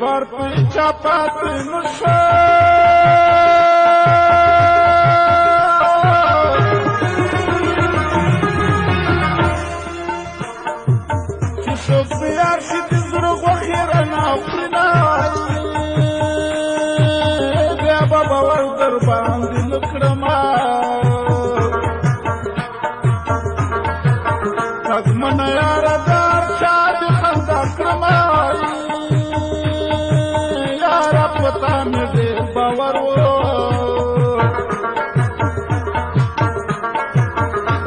بار پیچا پاتی نشا چی شوک بیار شی تزرق و خیرنا فرنای بیا بابا ور در باندی نکرما تگمن یار دار شاد خندا کرمای یارا پتا می دیر باور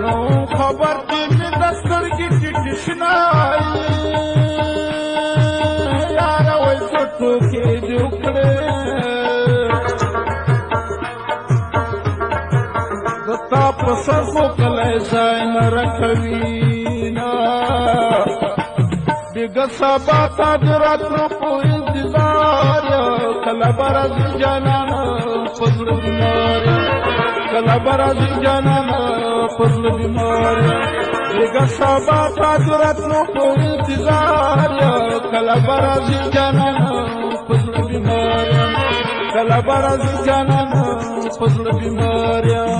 نو خبر کی می دستر کی ٹشنائی یارا وی سٹو کی جوکڑے دتا پسر کو کلے زائن رکھوینا دیگا سبا تاجرات کو انتظار کلا برز جانانا فضل بیمار کلا برز جانانا فضل بیمار دیگا سبا تاجرات کو انتظار کلا برز جانانا فضل بیمار کلا برز جانانا فضل بیمار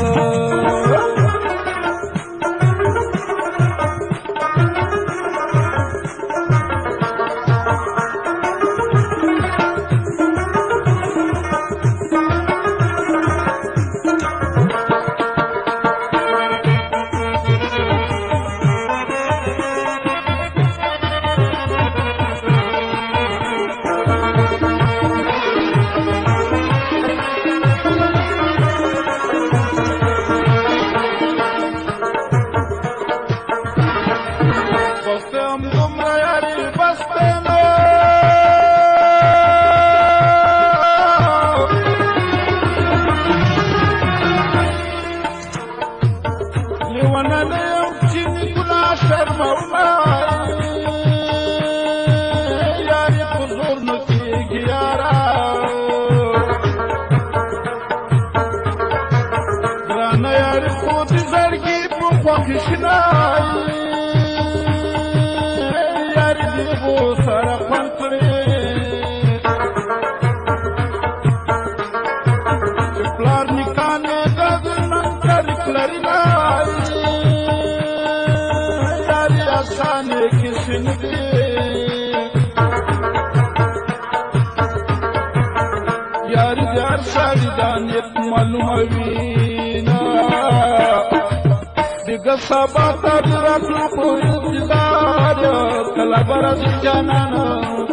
سبا تاجرات کو انتظار کلا برز جانانا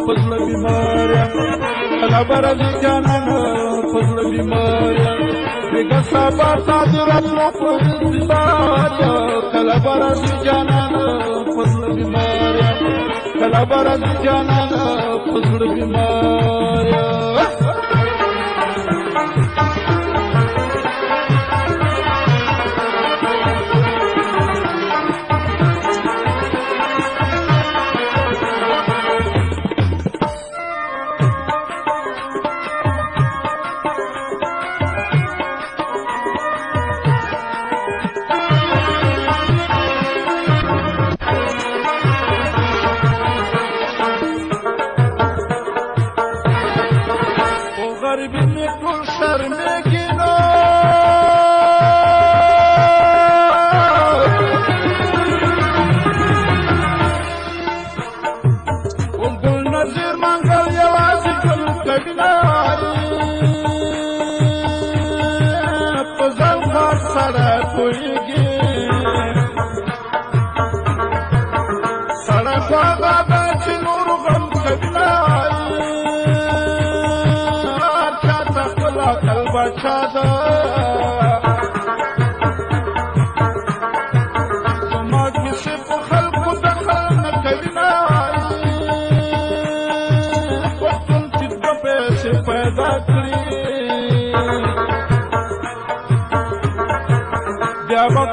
فضل بیمار کلا برز جانانا فضل بیمار دیگا سبا تاجرات کو انتظار کلا برز جانانا فضل بیمار کلا برز جانانا فضل بیمار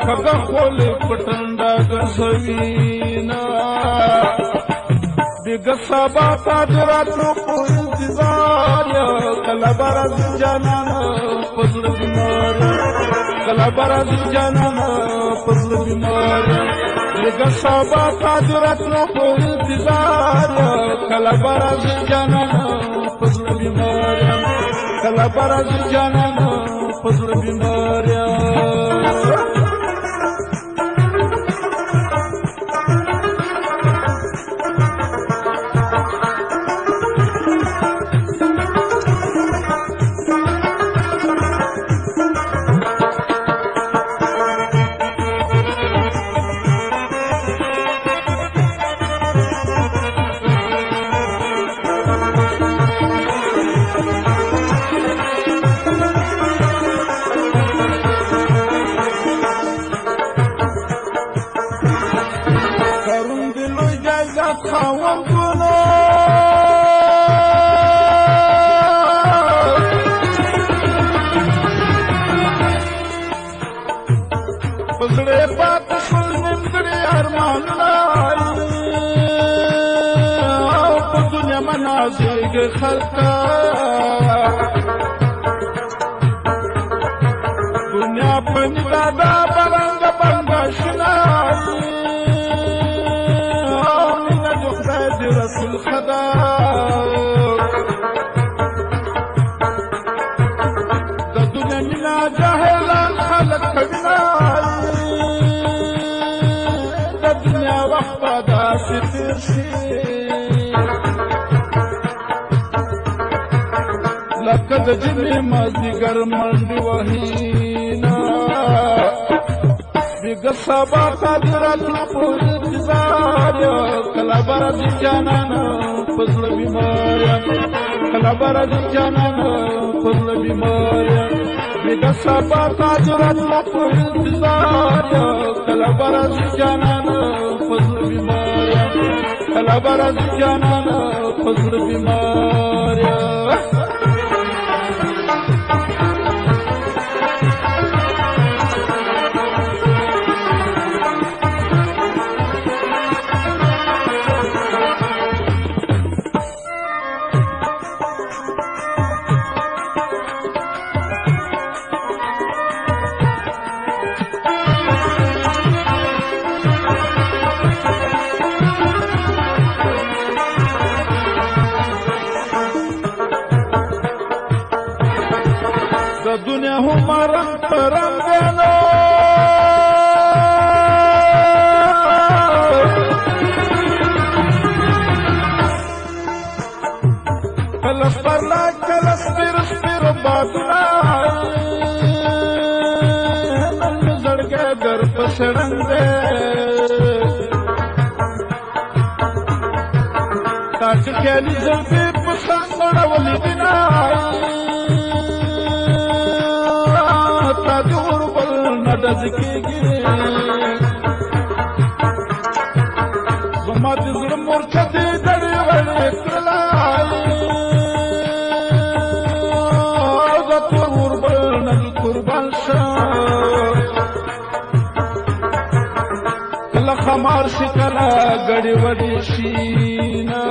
खगा खोले पटंडा गसवीना दिग सबा ताजरात को इंतजार कला बरस जानाना फजल बीमार कला बरस जानाना फजल बीमार दिग सबा ताजरात को इंतजार कला बरस जानाना کله برازي جانانه په زړه بیماریا خاوندونو په زړه پاتې شول نیمګړي ارمانونه او په دنیا منازېږي خلکه دنیا په نګاده برنګه بنګه شنه رسول خدا د دنیا مینا جاهلان خلق کوینا د دنیا وخت به داسې تېر شي لکه د جمعې مازدیګر منډې وهینا بیګه سبا قادراتو په انتظار کله برازي جانانه په زړه بیماریا کله برازي جانانه په زړه بیماریا بیګه سبا قادراتو په انتظار کله برازي جانانه په زړه بیماریا کله برازي جانانه په زړه بیماریا دنیا هم رنگ رنگانو کله سپرلا کله سپیر سپیر بادونه نن زړګی در پسې ړنګ دی تا چې خیالي زلفې په څنګ اړولې دینه تا جوړ بل نډز کېږي زما د زړه مورچه دې دړې وړې کړله د تور بل نډ قربان شه کله خمار شي کله ګډې وډې شي نه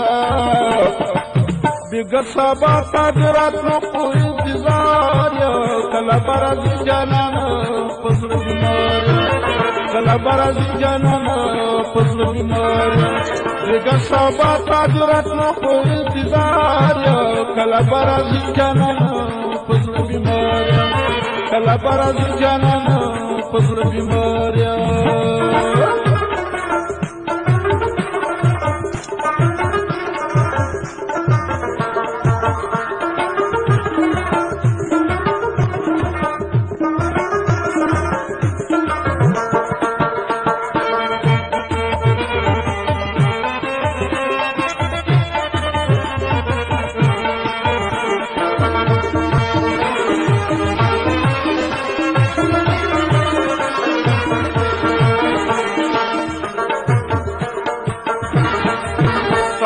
بیګه سبا قادراتو په انتظار کله برازي جانانه په زړه بیماریا کله برازي جانانه په زړه بیماریا بیګه سبا قادراتو په انتظار کله برازي جانانه په زړه بیماریا کله برازي جانانه په زړه بیماریا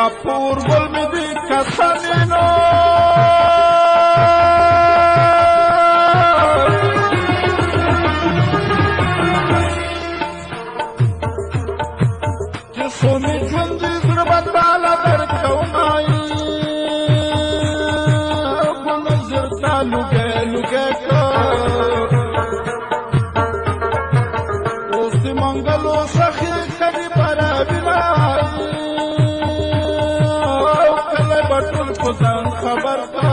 کپور گل می دی کسانینو جسو می جوندی زړه بداله درکومای گل نظر تا لوګه لوګه کو اوس دی منګلو سخی کدی پرا بنای ځان خبر کا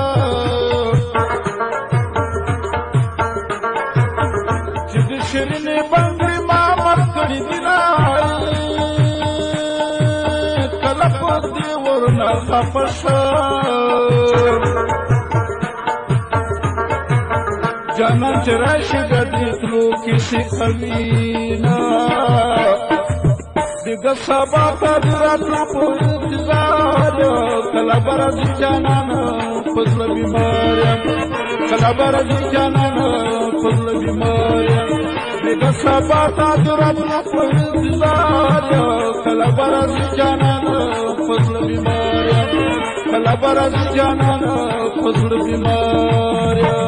خفشه جانان چې راشي د دې تلو کیسې کوینه دغه سبا ته د راتلو په انتظار کله به راځي جانان په زړه بیمار یم کله به راځي جانان په زړه بیمار یم دغه سبا ته د راتلو په انتظار کله به راځي جانان په زړه بیمار یم کله به راځي جانان په زړه بیمار یم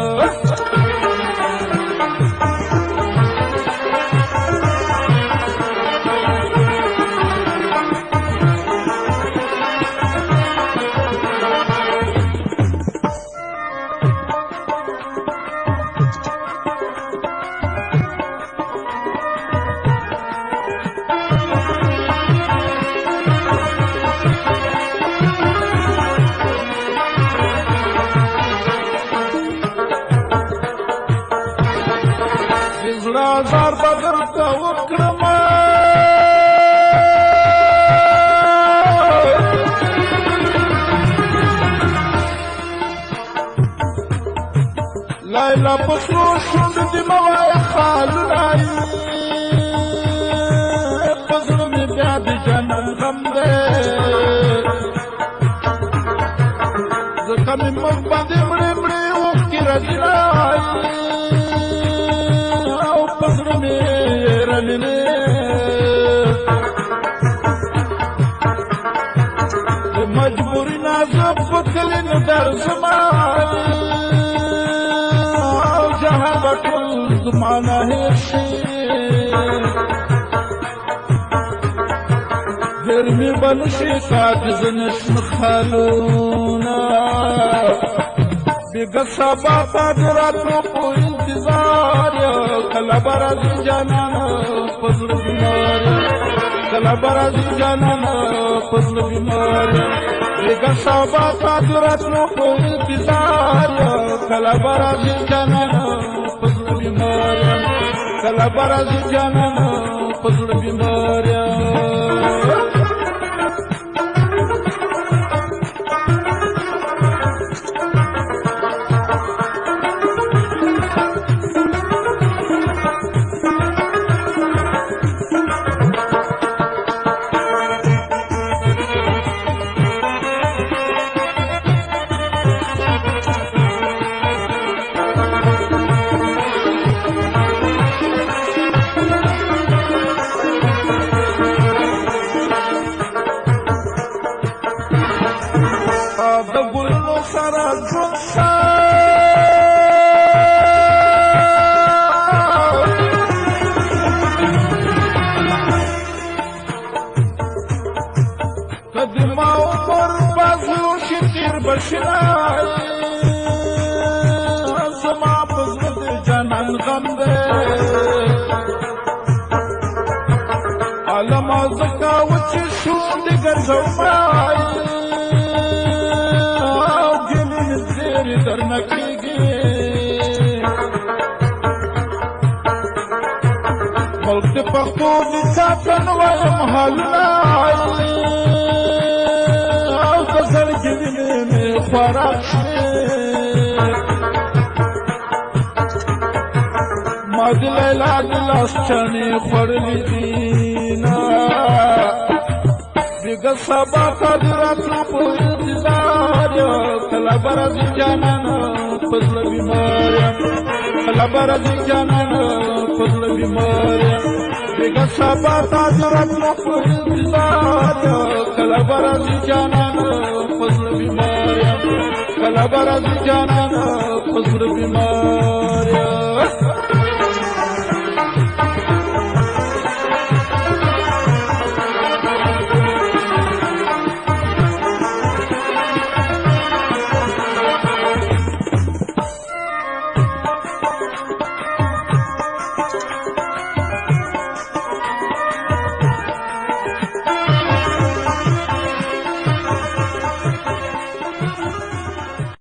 زار بدر ته وکړم لیلا پسرو شوند دی موایا خالونه پزړه مې بیا د جانان غم دی ځکه مې مخ باندې مړې مړې اوښکې راځي مجبوری نازب پکلی ندر زمان جهان بطل زمانه هرشی گرمی بنشی کاغذ نشن خالونا بیگا سبا قادراتو پو انتظار کلا برازی جانانا فضل بیمار کلا برازی جانانا فضل بیمار بیگا سبا قادراتو پو انتظار کلا برازی جانانا فضل بیمار کلا برازی جانانا فضل بیمار زما پزړه د جانان غم دی عالم زکا وچې شونډې ګرځومه او ګلې مې زیرې درنه کېږي ملک د پښتو د ساتن وایم حالونه او د زړګي وینې مې خوراک شوې ما د لیلا د لاس چڼې خوړلې دينا بیګا سبا ته د راتلو په انتظار کله به راځي جانانه په زړه بیمار یم کله به راځي جانانه په زړه بیمار یم بیګا سبا ته د راتلو په انتظار کله به راځي جانانه په زړه بیمار یم کله به راځي جانانه په زړه بیمار